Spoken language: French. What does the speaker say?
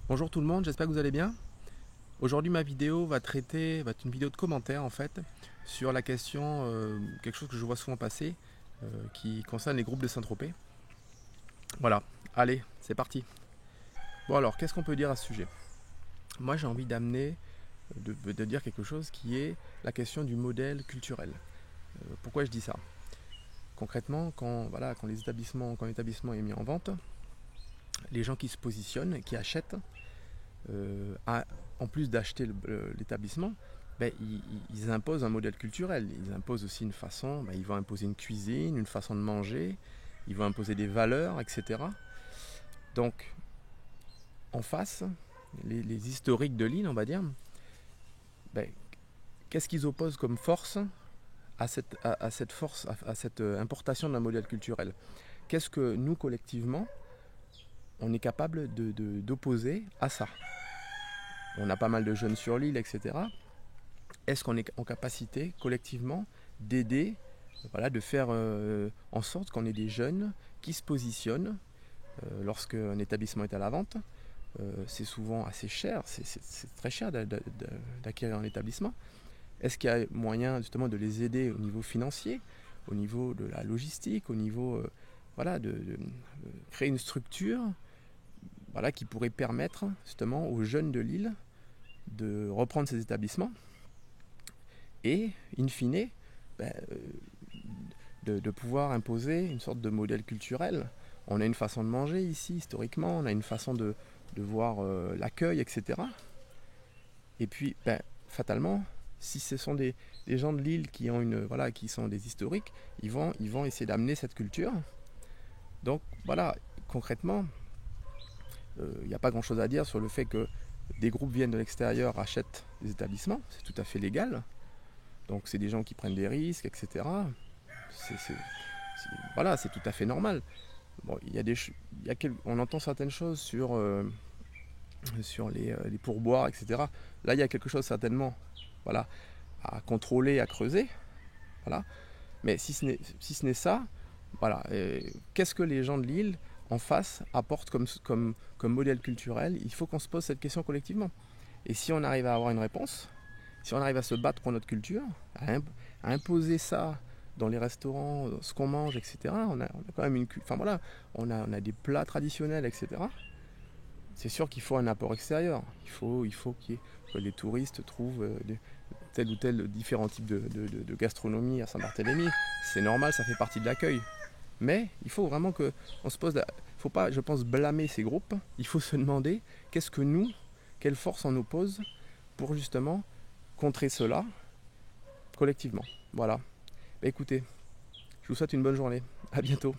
Bonjour tout le monde, j'espère que vous allez bien. Aujourd'hui ma vidéo va être une vidéo de commentaire en fait, sur la question, quelque chose que je vois souvent passer, qui concerne les groupes de Saint-Tropez. Voilà, allez, c'est parti. Bon alors, qu'est-ce qu'on peut dire à ce sujet? Moi j'ai envie de dire quelque chose qui est la question du modèle culturel. Pourquoi je dis ça? Concrètement, quand l'établissement est mis en vente, les gens qui se positionnent, qui achètent, euh, à- en plus d'acheter l'établissement, ben, ils imposent un modèle culturel. Ils imposent aussi une façon, ben, ils vont imposer une cuisine, une façon de manger, ils vont imposer des valeurs, etc. Donc, en face, les historiques de l'île, on va dire, ben, qu'est-ce qu'ils opposent comme force à cette force, à cette importation d'un modèle culturel? Qu'est-ce que nous, collectivement, on est capable d'opposer à ça? On a pas mal de jeunes sur l'île, etc. Est-ce qu'on est en capacité collectivement d'aider, voilà, de faire en sorte qu'on ait des jeunes qui se positionnent lorsqu'un établissement est à la vente? C'est souvent assez cher, c'est très cher d'acquérir un établissement. Est-ce qu'il y a moyen justement de les aider au niveau financier, au niveau de la logistique, au niveau voilà, de créer une structure, voilà, qui pourrait permettre justement aux jeunes de l'île de reprendre ces établissements et, in fine, ben, de pouvoir imposer une sorte de modèle culturel. On a une façon de manger ici, historiquement, on a une façon de voir l'accueil, etc. Et puis, ben, fatalement, si ce sont des gens de l'île qui ont voilà, qui sont des historiques, ils vont essayer d'amener cette culture. Donc voilà, concrètement, il n'y a pas grand-chose à dire sur le fait que des groupes viennent de l'extérieur, achètent des établissements, c'est tout à fait légal. Donc c'est des gens qui prennent des risques, etc. Voilà, c'est tout à fait normal. Bon, on entend certaines choses sur les pourboires, etc. Là, il y a quelque chose certainement, voilà, à contrôler, à creuser, voilà. Mais si ce n'est ça, voilà, qu'est-ce que les gens de l'île en face apportent comme modèle culturel? Il faut qu'on se pose cette question collectivement. Et si on arrive à avoir une réponse, si on arrive à se battre pour notre culture, à imposer ça dans les restaurants, ce qu'on mange, etc., on a quand même enfin voilà, on a des plats traditionnels, etc. C'est sûr qu'il faut un apport extérieur. Il faut que les touristes trouvent tel ou tel différents types de gastronomie à Saint-Barthélemy. C'est normal, ça fait partie de l'accueil. Mais il faut vraiment que on se pose. Il ne faut pas, je pense, blâmer ces groupes. Il faut se demander qu'est-ce que nous, quelle force on oppose pour justement contrer cela collectivement. Voilà. Bah, écoutez, je vous souhaite une bonne journée. À bientôt.